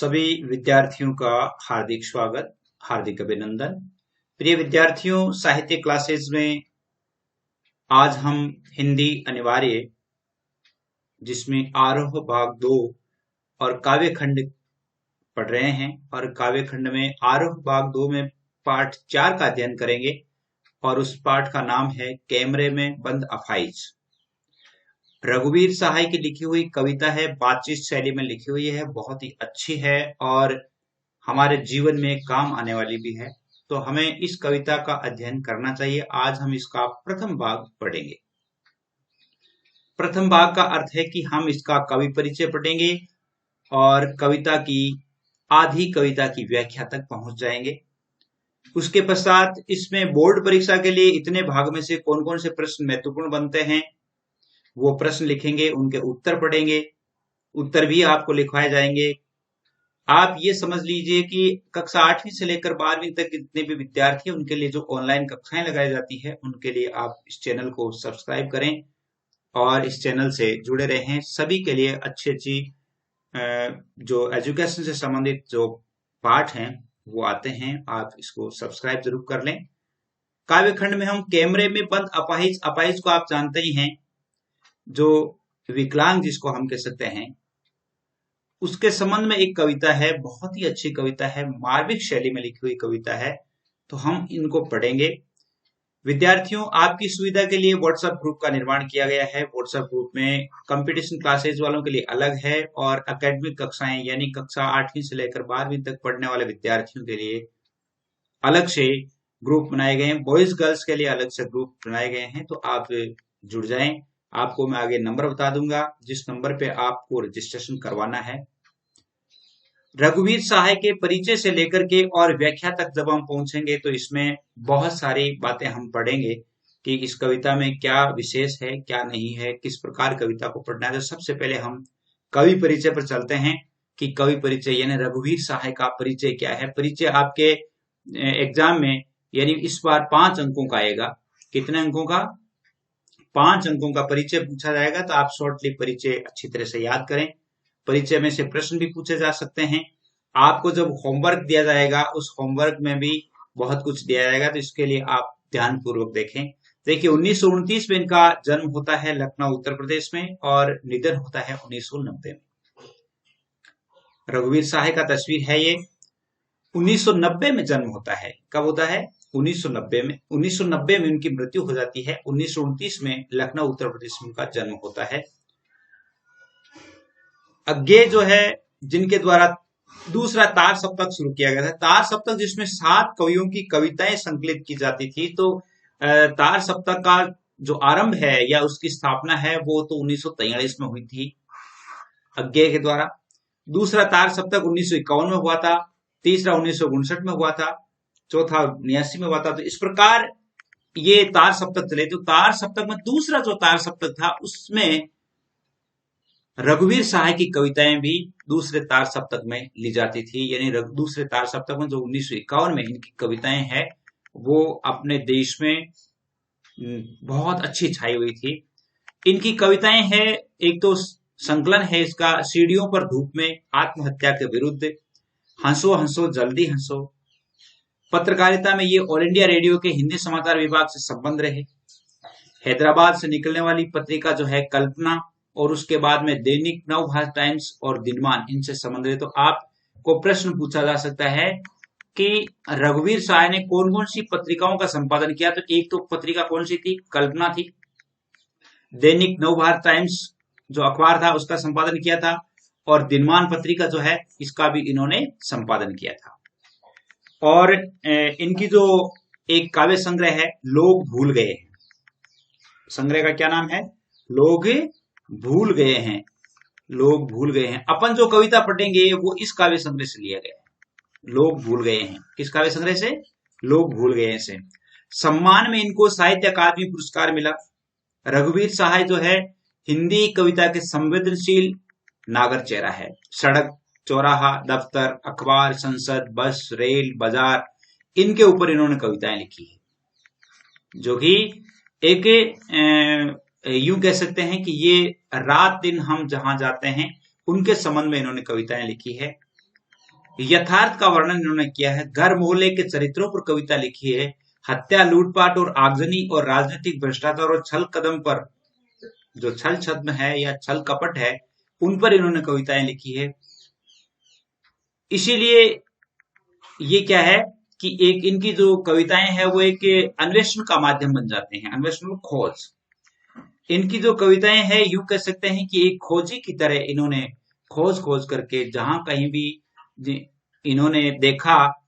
सभी विद्यार्थियों का हार्दिक स्वागत, हार्दिक अभिनंदन। प्रिय विद्यार्थियों, साहित्य क्लासेस में आज हम हिंदी अनिवार्य जिसमें आरोह भाग 2 और काव्य खंड पढ़ रहे हैं और काव्य खंड में आरोह भाग 2 में पाठ 4 का अध्ययन करेंगे और उस पाठ का नाम है कैमरे में बंद अफाइज। रघुवीर सहाय की लिखी हुई कविता है, बातचीत शैली में लिखी हुई है, बहुत ही अच्छी है और हमारे जीवन में काम आने वाली भी है। तो हमें इस कविता का अध्ययन करना चाहिए। आज हम इसका प्रथम भाग पढ़ेंगे। प्रथम भाग का अर्थ है कि हम इसका कवि परिचय पढ़ेंगे और कविता की आधी कविता की व्याख्या तक पहुंच जाएंगे। उसके पश्चात इसमें बोर्ड परीक्षा के लिए इतने भाग में से कौन कौन से प्रश्न महत्वपूर्ण बनते हैं वो प्रश्न लिखेंगे, उनके उत्तर पढ़ेंगे। उत्तर भी आपको लिखवाए जाएंगे। आप ये समझ लीजिए कि कक्षा 8वीं से लेकर 12वीं तक जितने भी विद्यार्थी हैं उनके लिए जो ऑनलाइन कक्षाएं लगाई जाती है उनके लिए आप इस चैनल को सब्सक्राइब करें और इस चैनल से जुड़े रहें। सभी के लिए अच्छी जो एजुकेशन से संबंधित जो पाठ हैं वो आते हैं, आप इसको सब्सक्राइब जरूर कर लें। काव्यखंड में हम कैमरे में बंद अपाहिज, अपाहिज को आप जानते ही हैं, जो विकलांग जिसको हम कह सकते हैं, उसके संबंध में एक कविता है, बहुत ही अच्छी कविता है, मार्मिक शैली में लिखी हुई कविता है। तो हम इनको पढ़ेंगे। विद्यार्थियों, आपकी सुविधा के लिए व्हाट्सएप ग्रुप का निर्माण किया गया है। व्हाट्सएप ग्रुप में कंपटीशन क्लासेज वालों के लिए अलग है और एकेडमिक कक्षाएं यानी कक्षा 8वीं से लेकर 12वीं तक पढ़ने वाले विद्यार्थियों के लिए अलग से ग्रुप बनाए गए हैं। बॉयज गर्ल्स के लिए अलग से ग्रुप बनाए गए हैं। तो आप जुड़ जाएं। आपको मैं आगे नंबर बता दूंगा जिस नंबर पे आपको रजिस्ट्रेशन करवाना है। रघुवीर सहाय के परिचय से लेकर के और व्याख्या तक जब हम पहुंचेंगे तो इसमें बहुत सारी बातें हम पढ़ेंगे कि इस कविता में क्या विशेष है, क्या नहीं है, किस प्रकार कविता को पढ़ना है। तो सबसे पहले हम कवि परिचय पर चलते हैं कि कवि परिचय यानी रघुवीर सहाय का परिचय क्या है। परिचय आपके एग्जाम में यानी इस बार 5 अंकों का आएगा। कितने अंकों का? 5 अंकों का परिचय पूछा जाएगा। तो आप शॉर्टली परिचय अच्छी तरह से याद करें। परिचय में से प्रश्न भी पूछे जा सकते हैं। आपको जब होमवर्क दिया जाएगा उस होमवर्क में भी बहुत कुछ दिया जाएगा, तो इसके लिए आप ध्यान पूर्वक देखें। देखिए 1929 में इनका जन्म होता है लखनऊ उत्तर प्रदेश में और निधन होता है 1990 में। रघुवीर सहाय का तस्वीर है ये। 1990 में जन्म होता है। कब होता है? 1990 में। 1990 में उनकी मृत्यु हो जाती है। 1929 में लखनऊ उत्तर प्रदेश में उनका जन्म होता है। अज्ञे जो है जिनके द्वारा दूसरा तार सप्तक शुरू किया गया था। तार सप्तक जिसमें 7 कवियों की कविताएं संकलित की जाती थी। तो तार सप्तक का जो आरंभ है या उसकी स्थापना है वो तो 1943 में हुई थी अज्ञे के द्वारा। दूसरा तार सप्तक 1951 में हुआ था। तीसरा 1959 में हुआ था। चौथा 89 में हुआ था। तो इस प्रकार ये तार सप्तक चले। तो तार सप्तक में दूसरा जो तार सप्तक था उसमें रघुवीर सहाय की कविताएं भी दूसरे तार सप्तक में ली जाती थी। यानी दूसरे तार सप्तक में जो 1951 में इनकी कविताएं हैं वो अपने देश में बहुत अच्छी छाई हुई थी। इनकी कविताएं है, एक तो संकलन है इसका सीढ़ियों पर धूप में, आत्महत्या के विरुद्ध, हंसो हंसो जल्दी हंसो। पत्रकारिता में ये ऑल इंडिया रेडियो के हिंदी समाचार विभाग से संबंध रहे। हैदराबाद से निकलने वाली पत्रिका जो है कल्पना, और उसके बाद में दैनिक नवभारत टाइम्स और दिनमान, इनसे संबंधित। तो आपको प्रश्न पूछा जा सकता है कि रघुवीर सहाय ने कौन कौन सी पत्रिकाओं का संपादन किया। तो एक तो पत्रिका कौन सी थी? कल्पना थी। दैनिक नवभारत टाइम्स जो अखबार था उसका संपादन किया था और दिनमान पत्रिका जो है इसका भी इन्होंने संपादन किया था। और इनकी जो एक काव्य संग्रह है लोग भूल गए हैं, संग्रह का क्या नाम है? लोग भूल गए हैं। लोग भूल गए हैं। अपन जो कविता पढ़ेंगे वो इस काव्य संग्रह से लिया गया है। लोग भूल गए हैं। किस काव्य संग्रह से? लोग भूल गए से। सम्मान में इनको साहित्य अकादमी पुरस्कार मिला। रघुवीर सहाय जो है हिंदी कविता के संवेदनशील नागर चेहरा है। सड़क, चौराहा, दफ्तर, अखबार, संसद, बस, रेल, बाजार, इनके ऊपर इन्होंने कविताएं लिखी है, जो कि एक यूं कह सकते हैं कि ये रात दिन हम जहां जाते हैं उनके संबंध में इन्होंने कविताएं लिखी है। यथार्थ का वर्णन इन्होंने किया है, घर मोहल्ले के चरित्रों पर कविता लिखी है, हत्या, लूटपाट और आगजनी और राजनीतिक भ्रष्टाचार और छल कदम पर जो छल छद्म है या छल कपट है उन पर इन्होंने कविताएं लिखी है। इसीलिए ये क्या है कि एक इनकी जो कविताएं हैं वो एक अन्वेषण का माध्यम बन जाते हैं, अन्वेषण खोज। इनकी जो कविताएं हैं यूं कह सकते हैं कि एक खोजी की तरह इन्होंने खोज खोज करके जहां कहीं भी इन्होंने देखा,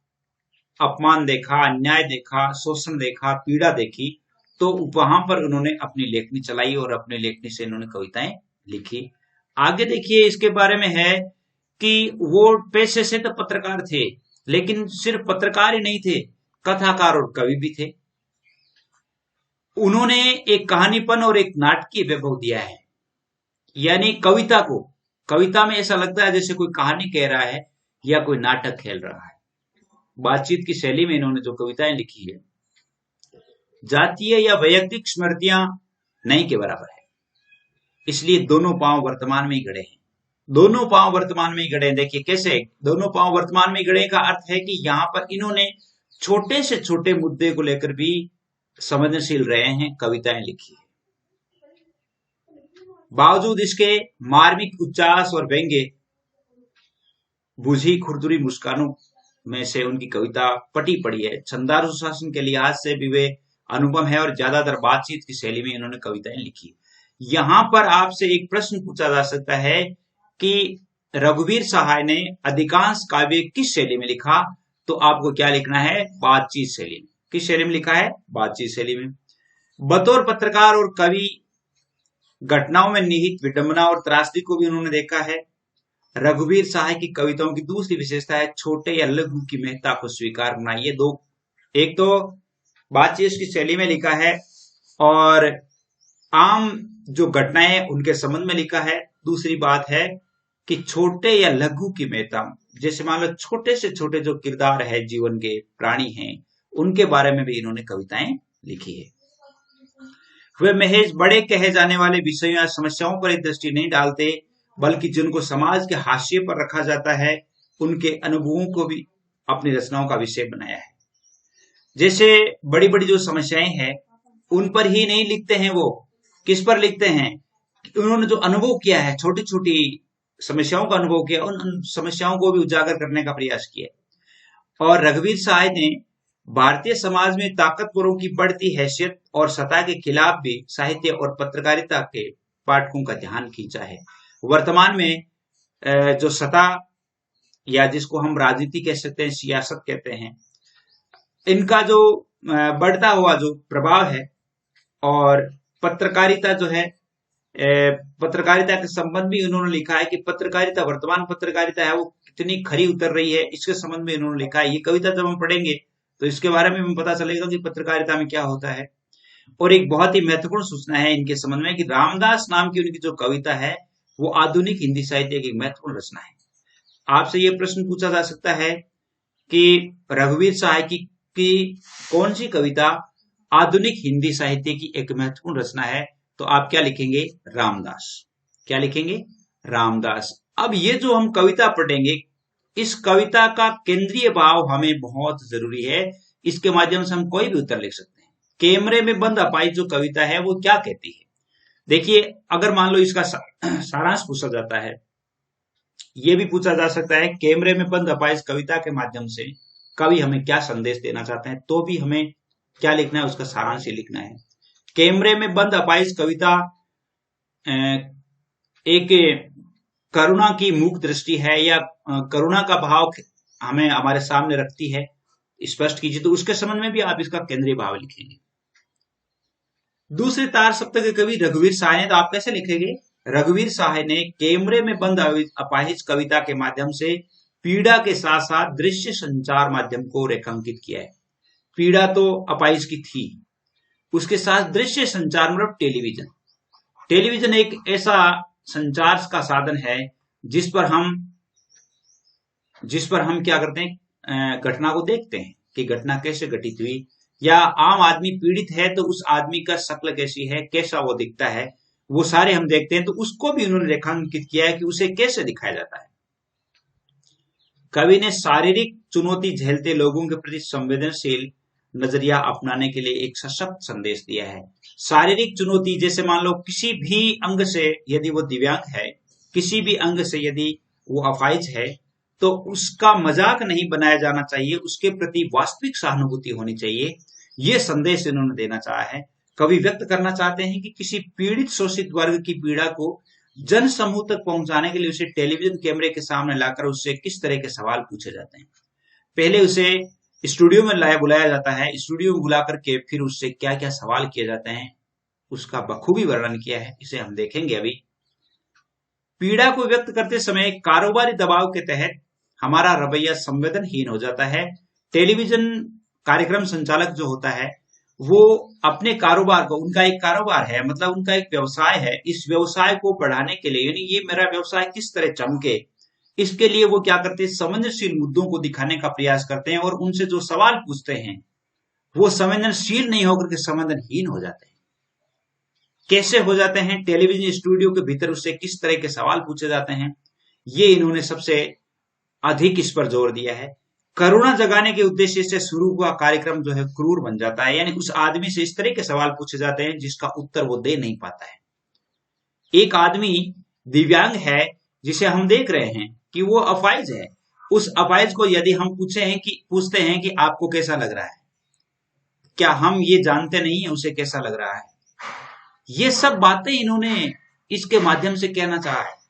अपमान देखा, अन्याय देखा, शोषण देखा, पीड़ा देखी, तो वहां पर उन्होंने अपनी लेखनी चलाई और अपनी लेखनी से इन्होंने कविताएं लिखी। आगे देखिए इसके बारे में है कि वो पेशे से तो पत्रकार थे, लेकिन सिर्फ पत्रकार ही नहीं थे, कथाकार और कवि भी थे। उन्होंने एक कहानीपन और एक नाटकीय वैभव दिया है, यानी कविता में ऐसा लगता है जैसे कोई कहानी कह रहा है या कोई नाटक खेल रहा है। बातचीत की शैली में इन्होंने जो कविताएं लिखी है, जातीय या वैयक्तिक स्मृतियां नहीं के बराबर है। इसलिए दोनों पांव वर्तमान में ही गड़े हैं, दोनों पांव वर्तमान में ही गड़े हैं। देखिए कैसे दोनों पांव वर्तमान में गड़े का अर्थ है कि यहां पर इन्होंने छोटे से छोटे मुद्दे को लेकर भी संवेदनशील रहे हैं, कविताएं लिखी है। बावजूद इसके मार्मिक उच्चास और व्यंग्य बुझी खुरदुरी मुस्कानों में से उनकी कविता पटी पड़ी है। छंदार सुशासन के लिहाज से भी वे अनुपम है और ज्यादातर बातचीत की शैली में इन्होंने कविताएं लिखी। यहां पर आपसे एक प्रश्न पूछा जा सकता है कि रघुवीर सहाय ने अधिकांश काव्य किस शैली में लिखा, तो आपको क्या लिखना है, बातचीत शैली में। किस शैली में लिखा है, बातचीत शैली में। बतौर पत्रकार और कवि घटनाओं में निहित विडंबना और त्रासदी को भी उन्होंने देखा है। रघुवीर सहाय की कविताओं की दूसरी विशेषता है छोटे या लघु की महत्ता को स्वीकार करना। ये दो, एक तो बातचीत की शैली में लिखा है और आम जो घटनाएं उनके संबंध में लिखा है। दूसरी बात है कि छोटे या लघु की महत्ता, जैसे मान लो छोटे से छोटे जो किरदार है जीवन के, प्राणी हैं, उनके बारे में भी इन्होंने कविताएं लिखी है। वे महज बड़े कहे जाने वाले विषयों या समस्याओं पर एक दृष्टि नहीं डालते, बल्कि जिनको समाज के हाशिए पर रखा जाता है उनके अनुभवों को भी अपनी रचनाओं का विषय बनाया है। जैसे बड़ी बड़ी जो समस्याएं हैं उन पर ही नहीं लिखते हैं, वो किस पर लिखते हैं, उन्होंने जो अनुभव किया है, छोटी छोटी समस्याओं का अनुभव किया, उन समस्याओं को भी उजागर करने का प्रयास किया। और रघुवीर सहाय ने भारतीय समाज में ताकतवरों की बढ़ती हैसियत और सत्ता के खिलाफ भी साहित्य और पत्रकारिता के पाठकों का ध्यान खींचा है। वर्तमान में जो सत्ता या जिसको हम राजनीति कह सकते हैं, सियासत कहते हैं, इनका जो बढ़ता हुआ जो प्रभाव है और पत्रकारिता जो है, पत्रकारिता के संबंध में उन्होंने लिखा है कि पत्रकारिता, वर्तमान पत्रकारिता है वो कितनी खरी उतर रही है, इसके संबंध में उन्होंने लिखा है। ये कविता जब हम पढ़ेंगे तो इसके बारे में हमें पता चलेगा कि पत्रकारिता में क्या होता है। और एक बहुत ही महत्वपूर्ण सूचना है इनके संबंध में कि रामदास नाम की उनकी जो कविता है वो आधुनिक हिंदी साहित्य की महत्वपूर्ण रचना है। आपसे ये प्रश्न पूछा जा सकता है कि रघुवीर सहाय की कौन सी कविता आधुनिक हिंदी साहित्य की एक महत्वपूर्ण रचना है, तो आप क्या लिखेंगे, रामदास। क्या लिखेंगे, रामदास। अब ये जो हम कविता पढ़ेंगे, इस कविता का केंद्रीय भाव हमें बहुत जरूरी है, इसके माध्यम से हम कोई भी उत्तर लिख सकते हैं। कैमरे में बंद अपाहिज जो कविता है वो क्या कहती है। देखिए अगर मान लो इसका सारांश पूछा जाता है, ये भी पूछा जा सकता है कैमरे में बंद अपाहिज कविता के माध्यम से कवि हमें क्या संदेश देना चाहते हैं, तो भी हमें क्या लिखना है, उसका सारांश ही लिखना है। कैमरे में बंद अपाहिज कविता एक करुणा की मूक दृष्टि है या करुणा का भाव हमें हमारे सामने रखती है, स्पष्ट कीजिए। तो उसके संबंध में भी आप इसका केंद्रीय भाव लिखेंगे। दूसरे तार सप्तक के कवि रघुवीर सहाय ने, तो आप कैसे लिखेंगे, रघुवीर सहाय ने कैमरे में बंद अपाहिज कविता के माध्यम से पीड़ा के साथ साथ दृश्य संचार माध्यम को रेखांकित किया है। पीड़ा तो अपाहिज की थी, उसके साथ दृश्य संचार मतलब टेलीविजन। टेलीविजन एक ऐसा संचार का साधन है जिस पर हम क्या करते हैं, घटना को देखते हैं कि घटना कैसे घटित हुई, या आम आदमी पीड़ित है तो उस आदमी का शक्ल कैसी है, कैसा वो दिखता है, वो सारे हम देखते हैं। तो उसको भी उन्होंने रेखांकित किया है कि उसे कैसे दिखाया जाता है। कवि ने शारीरिक चुनौती झेलते लोगों के प्रति संवेदनशील नजरिया अपनाने के लिए एक सशक्त संदेश दिया है। शारीरिक चुनौती, जैसे मान लो किसी भी अंग से यदि वो दिव्यांग है, किसी भी अंग से यदि वो अपाहिज है, तो उसका मजाक नहीं बनाया जाना चाहिए, उसके प्रति वास्तविक सहानुभूति होनी चाहिए। ये संदेश इन्होंने देना चाहा है। कवि व्यक्त करना चाहते हैं कि किसी पीड़ित शोषित वर्ग की पीड़ा को जन समूह तक पहुंचाने के लिए उसे टेलीविजन कैमरे के सामने लाकर उससे किस तरह के सवाल पूछे जाते हैं। पहले उसे स्टूडियो में बुलाया जाता है, स्टूडियो में बुला करके फिर उससे क्या क्या सवाल किए जाते हैं उसका बखूबी वर्णन किया है। इसे हम देखेंगे अभी। पीड़ा को व्यक्त करते समय कारोबारी दबाव के तहत हमारा रवैया संवेदनहीन हो जाता है। टेलीविजन कार्यक्रम संचालक जो होता है वो अपने कारोबार को, उनका एक कारोबार है, मतलब उनका एक व्यवसाय है, इस व्यवसाय को बढ़ाने के लिए, यानी ये मेरा व्यवसाय किस तरह चमके, इसके लिए वो क्या करते हैं, संवेदनशील मुद्दों को दिखाने का प्रयास करते हैं और उनसे जो सवाल पूछते हैं वो संवेदनशील नहीं होकर के संवेदनहीन हो जाते हैं। कैसे हो जाते हैं? टेलीविजन स्टूडियो के भीतर उससे किस तरह के सवाल पूछे जाते हैं, ये इन्होंने सबसे अधिक इस पर जोर दिया है। करुणा जगाने के उद्देश्य से शुरू हुआ कार्यक्रम जो है क्रूर बन जाता है, यानी उस आदमी से इस तरह के सवाल पूछे जाते हैं जिसका उत्तर वो दे नहीं पाता है। एक आदमी दिव्यांग है जिसे हम देख रहे हैं कि वो अपाहिज है, उस अपाहिज को यदि हम पूछते हैं कि आपको कैसा लग रहा है, क्या हम ये जानते नहीं है उसे कैसा लग रहा है? ये सब बातें इन्होंने इसके माध्यम से कहना चाहा है।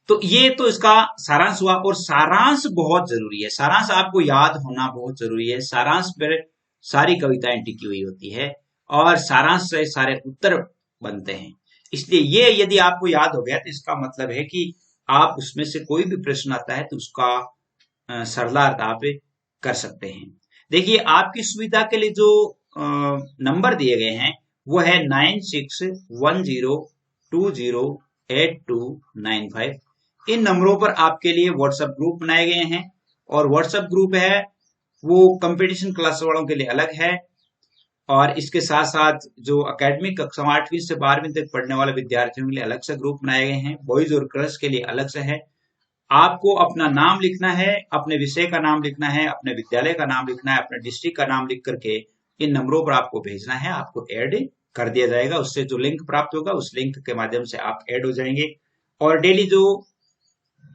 तो ये तो इसका सारांश हुआ, और सारांश बहुत जरूरी है, सारांश आपको याद होना बहुत जरूरी है। सारांश पर सारी कविताएं टिकी हुई होती है और सारांश से सारे उत्तर बनते हैं। इसलिए ये यदि आपको याद हो गया तो इसका मतलब है कि आप उसमें से कोई भी प्रश्न आता है तो उसका सरलार्थ आप कर सकते हैं। देखिए, आपकी सुविधा के लिए जो नंबर दिए गए हैं वो है 9610208295। इन नंबरों पर आपके लिए व्हाट्सएप ग्रुप बनाए गए हैं, और व्हाट्सएप ग्रुप है वो कंपटीशन क्लास वालों के लिए अलग है, और इसके साथ साथ जो एकेडमिक कक्षा 8वीं से 12वीं तक पढ़ने वाले विद्यार्थियों के लिए अलग से ग्रुप बनाए गए हैं। बॉयज और गर्ल्स के लिए अलग से है। आपको अपना नाम लिखना है, अपने विषय का नाम लिखना है, अपने विद्यालय का नाम लिखना है, अपने डिस्ट्रिक्ट का नाम लिख करके इन नंबरों पर आपको भेजना है। आपको ऐड कर दिया जाएगा, उससे जो लिंक प्राप्त होगा उस लिंक के माध्यम से आप ऐड हो जाएंगे, और डेली जो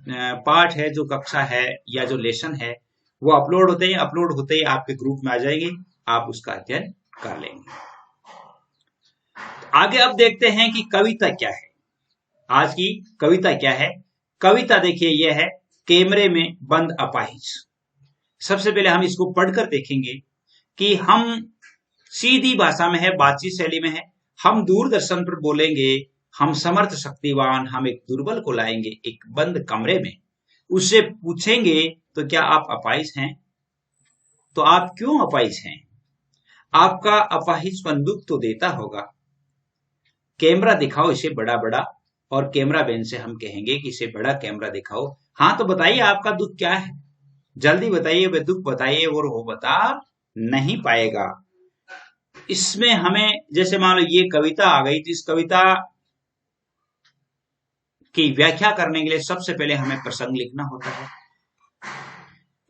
पाठ है, जो कक्षा है या जो लेसन है वो अपलोड होते ही आपके ग्रुप में आ जाएंगे, आप उसका अध्ययन कर लेंगे। आगे अब देखते हैं कि कविता क्या है। आज की कविता क्या है? कविता देखिए यह है कैमरे में बंद अपाहिज। सबसे पहले हम इसको पढ़कर देखेंगे कि हम सीधी भाषा में है, बातचीत शैली में है। हम दूरदर्शन पर बोलेंगे, हम समर्थ शक्तिवान, हम एक दुर्बल को लाएंगे एक बंद कमरे में, उससे पूछेंगे तो क्या आप अपाहिज हैं? तो आप क्यों अपाहिज हैं? आपका अपाहिजपन दुख तो देता होगा। कैमरा दिखाओ इसे बड़ा बड़ा, और कैमरा मैन से हम कहेंगे कि इसे बड़ा कैमरा दिखाओ। हाँ तो बताइए आपका दुख क्या है, जल्दी बताइए, वे दुख बताइए, और वो बता नहीं पाएगा। इसमें हमें, जैसे मान लो ये कविता आ गई, तो इस कविता की व्याख्या करने के लिए सबसे पहले हमें प्रसंग लिखना होता है,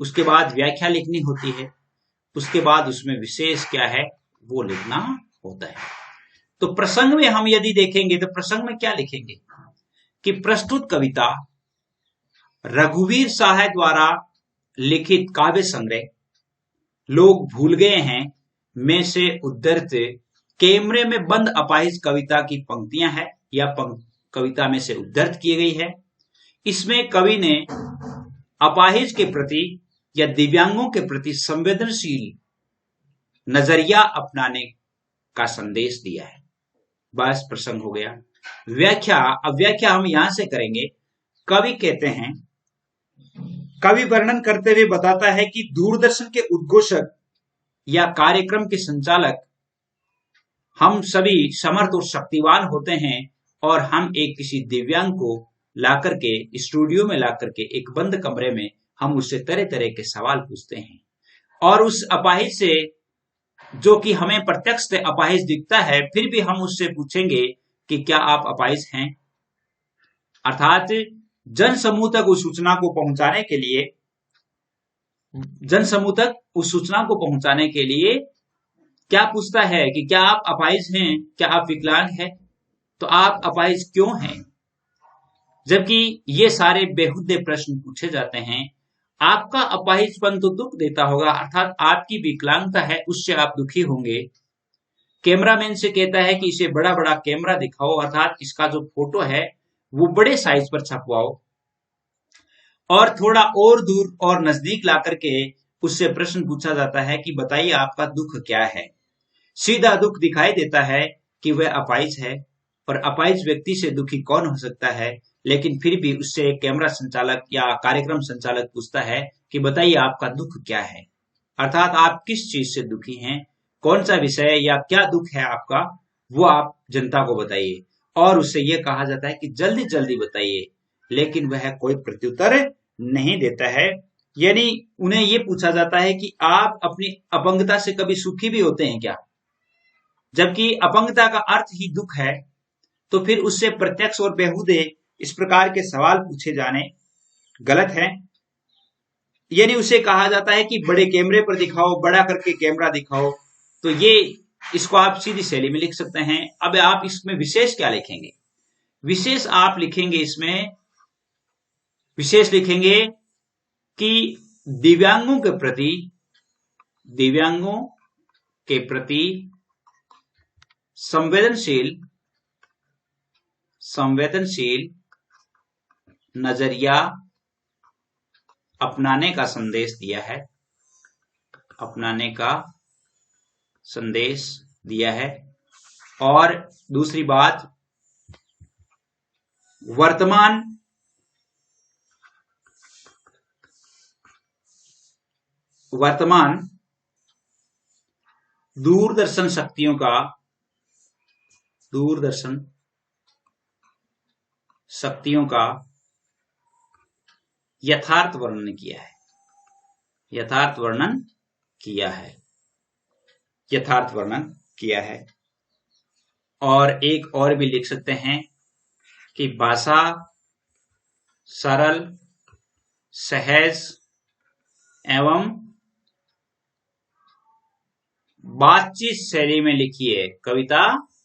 उसके बाद व्याख्या लिखनी होती है, उसके बाद उसमें विशेष क्या है वो लिखना होता है। तो प्रसंग में हम यदि देखेंगे तो प्रसंग में क्या लिखेंगे कि प्रस्तुत कविता रघुवीर साहय द्वारा लिखित काव्य संग्रह लोग भूल गए हैं में से उद्धृत कैमरे में बंद अपाहिज कविता की पंक्तियां हैं, या कविता में से उद्धृत की गई है। इसमें कवि ने अपाहिज के प्रति या दिव्यांगों के प्रति संवेदनशील नजरिया अपनाने का संदेश दिया है। बस प्रसंग हो गया। व्याख्या, अब व्याख्या हम यहां से करेंगे। कवि कहते हैं, कवि वर्णन करते हुए बताता है कि दूरदर्शन के उद्घोषक या कार्यक्रम के संचालक हम सभी समर्थ और शक्तिवान होते हैं, और हम एक किसी दिव्यांग को लाकर के स्टूडियो में लाकर के एक बंद कमरे में हम उससे तरह तरह के सवाल पूछते हैं, और उस अपाहिज से, जो कि हमें प्रत्यक्ष से अपाहिज दिखता है, फिर भी हम उससे पूछेंगे कि क्या आप अपाहिज हैं। अर्थात जन समूह तक उस सूचना को पहुंचाने के लिए क्या पूछता है कि क्या आप अपाहिज हैं, क्या आप विकलांग हैं, तो आप अपाहिज क्यों हैं। जबकि ये सारे बेहुदे प्रश्न पूछे जाते हैं। आपका अपाहिजपन तो दुख देता होगा, अर्थात आपकी विकलांगता है उससे आप दुखी होंगे। कैमरामैन से कहता है कि इसे बड़ा बड़ा कैमरा दिखाओ, अर्थात इसका जो फोटो है वो बड़े साइज पर छपवाओ, और थोड़ा और दूर और नजदीक ला करके उससे प्रश्न पूछा जाता है कि बताइए आपका दुख क्या है। सीधा दुख दिखाई देता है कि वह अपाहिज है, और अपाहिज व्यक्ति से दुखी कौन हो सकता है। लेकिन फिर भी उससे कैमरा संचालक या कार्यक्रम संचालक पूछता है कि बताइए आपका दुख क्या है, अर्थात आप किस चीज से दुखी हैं, कौन सा विषय या क्या दुख है आपका, वो आप जनता को बताइए। और उससे यह कहा जाता है कि जल्दी जल्दी बताइए, लेकिन वह कोई प्रत्युत्तर नहीं देता है। यानी उन्हें यह पूछा जाता है कि आप अपनी अपंगता से कभी सुखी भी होते हैं क्या। जबकि अपंगता का अर्थ ही दुख है, तो फिर उससे प्रत्यक्ष और बेहुदे इस प्रकार के सवाल पूछे जाने गलत है। यानी उसे कहा जाता है कि बड़े कैमरे पर दिखाओ, बड़ा करके कैमरा दिखाओ, तो ये इसको आप सीधी शैली में लिख सकते हैं। अब आप इसमें विशेष क्या लिखेंगे, विशेष आप लिखेंगे, इसमें विशेष लिखेंगे कि दिव्यांगों के प्रति संवेदनशील नजरिया अपनाने का संदेश दिया है। और दूसरी बात, वर्तमान दूरदर्शन शक्तियों का यथार्थ वर्णन किया है। और एक और भी लिख सकते हैं कि भाषा सरल, सहज एवं बातचीत शैली में लिखी है। कविता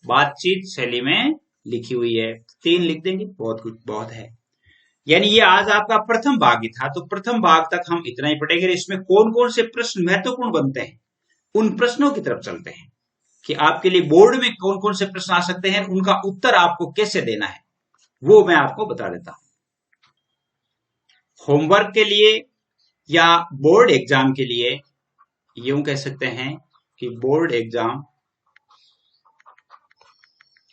बातचीत शैली में लिखी हुई है। 3 लिख देंगे, बहुत है। यानी ये आज आपका प्रथम भाग ही था, तो प्रथम भाग तक हम इतना ही पढ़ेंगे। इसमें कौन कौन से प्रश्न महत्वपूर्ण बनते हैं, उन प्रश्नों की तरफ चलते हैं कि आपके लिए बोर्ड में कौन कौन से प्रश्न आ सकते हैं, उनका उत्तर आपको कैसे देना है वो मैं आपको बता देता हूं। होमवर्क के लिए या बोर्ड एग्जाम के लिए यूं कह सकते हैं कि बोर्ड एग्जाम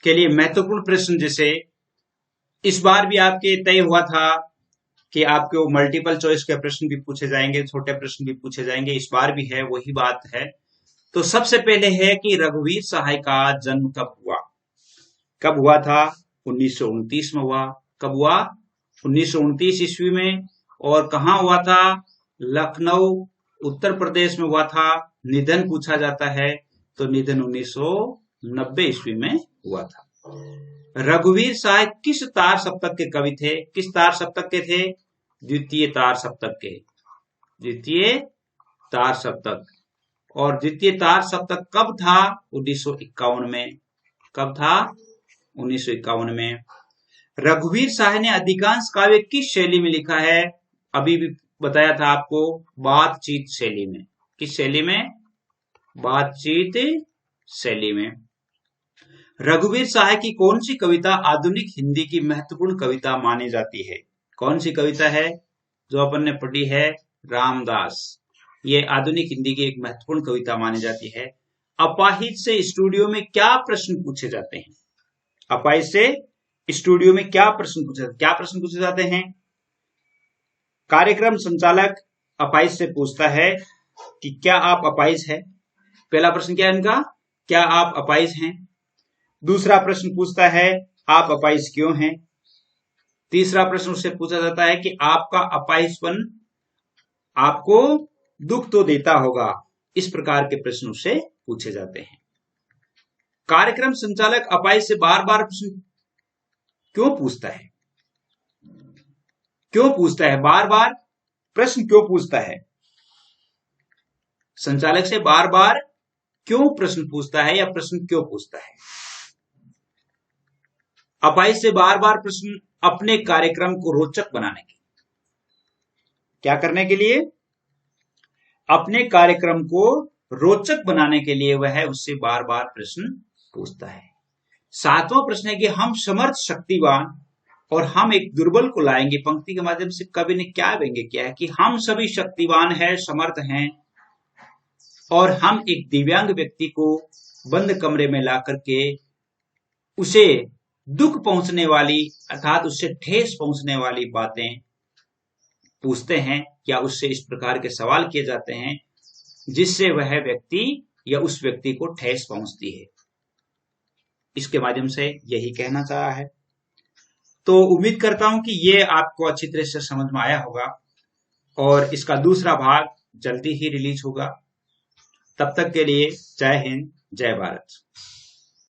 के लिए महत्वपूर्ण प्रश्न, जैसे इस बार भी आपके तय हुआ था कि आपको मल्टीपल चॉइस के प्रश्न भी पूछे जाएंगे, छोटे प्रश्न भी पूछे जाएंगे, इस बार भी है, वही बात है। तो सबसे पहले है कि रघुवीर सहाय का जन्म कब हुआ था। 1929 में हुआ। कब हुआ? 1929 ईस्वी में। और कहां हुआ था? लखनऊ, उत्तर प्रदेश में हुआ था। निधन पूछा जाता है, तो निधन 1990 ईस्वी में हुआ था। रघुवीर सहाय किस तार सप्तक के कवि थे? किस तार सप्तक के थे? द्वितीय तार सप्तक। और द्वितीय तार सप्तक कब था? 1951 में। कब था? 1951 में। रघुवीर सहाय ने अधिकांश काव्य किस शैली में लिखा है? अभी भी बताया था आपको, बातचीत शैली में। किस शैली में? बातचीत शैली में। रघुवीर सहाय की कौन सी कविता आधुनिक हिंदी की महत्वपूर्ण कविता मानी जाती है? कौन सी कविता है जो अपन ने पढ़ी है? रामदास। ये आधुनिक हिंदी की एक महत्वपूर्ण कविता मानी जाती है। अपाहिज से स्टूडियो में क्या प्रश्न पूछे जाते हैं? अपाहिज से स्टूडियो में क्या प्रश्न पूछे जाते हैं? कार्यक्रम संचालक अपाहिज से पूछता है कि क्या आप अपाहिज हैं? पहला प्रश्न क्या है इनका? क्या आप अपाहिज हैं? दूसरा प्रश्न पूछता है आप अपाहिज क्यों हैं? तीसरा प्रश्न उससे पूछा जाता है कि आपका अपाहिजपन आपको दुख तो देता होगा। इस प्रकार के प्रश्न उससे पूछे जाते हैं। कार्यक्रम संचालक अपाहिज से बार बार प्रश्न क्यों पूछता है? क्यों पूछता है, बार बार प्रश्न क्यों पूछता है? संचालक से बार बार क्यों प्रश्न पूछता है या प्रश्न क्यों पूछता है? अपाहिज से बार बार प्रश्न अपने कार्यक्रम को रोचक बनाने के लिए। क्या करने के लिए? अपने कार्यक्रम को रोचक बनाने के लिए वह उससे बार बार प्रश्न पूछता है। 7वां प्रश्न है कि हम समर्थ, शक्तिवान और हम एक दुर्बल को लाएंगे। पंक्ति के माध्यम से कवि ने क्या व्यंग्य किया है कि हम सभी शक्तिवान हैं, समर्थ हैं और हम एक दिव्यांग व्यक्ति को बंद कमरे में ला करके उसे दुख पहुंचने वाली अर्थात उससे ठेस पहुंचने वाली बातें पूछते हैं, या उससे इस प्रकार के सवाल किए जाते हैं जिससे वह व्यक्ति या उस व्यक्ति को ठेस पहुंचती है। इसके माध्यम से यही कहना चाहा है। तो उम्मीद करता हूं कि ये आपको अच्छी तरह से समझ में आया होगा और इसका दूसरा भाग जल्दी ही रिलीज होगा। तब तक के लिए जय हिंद, जय भारत।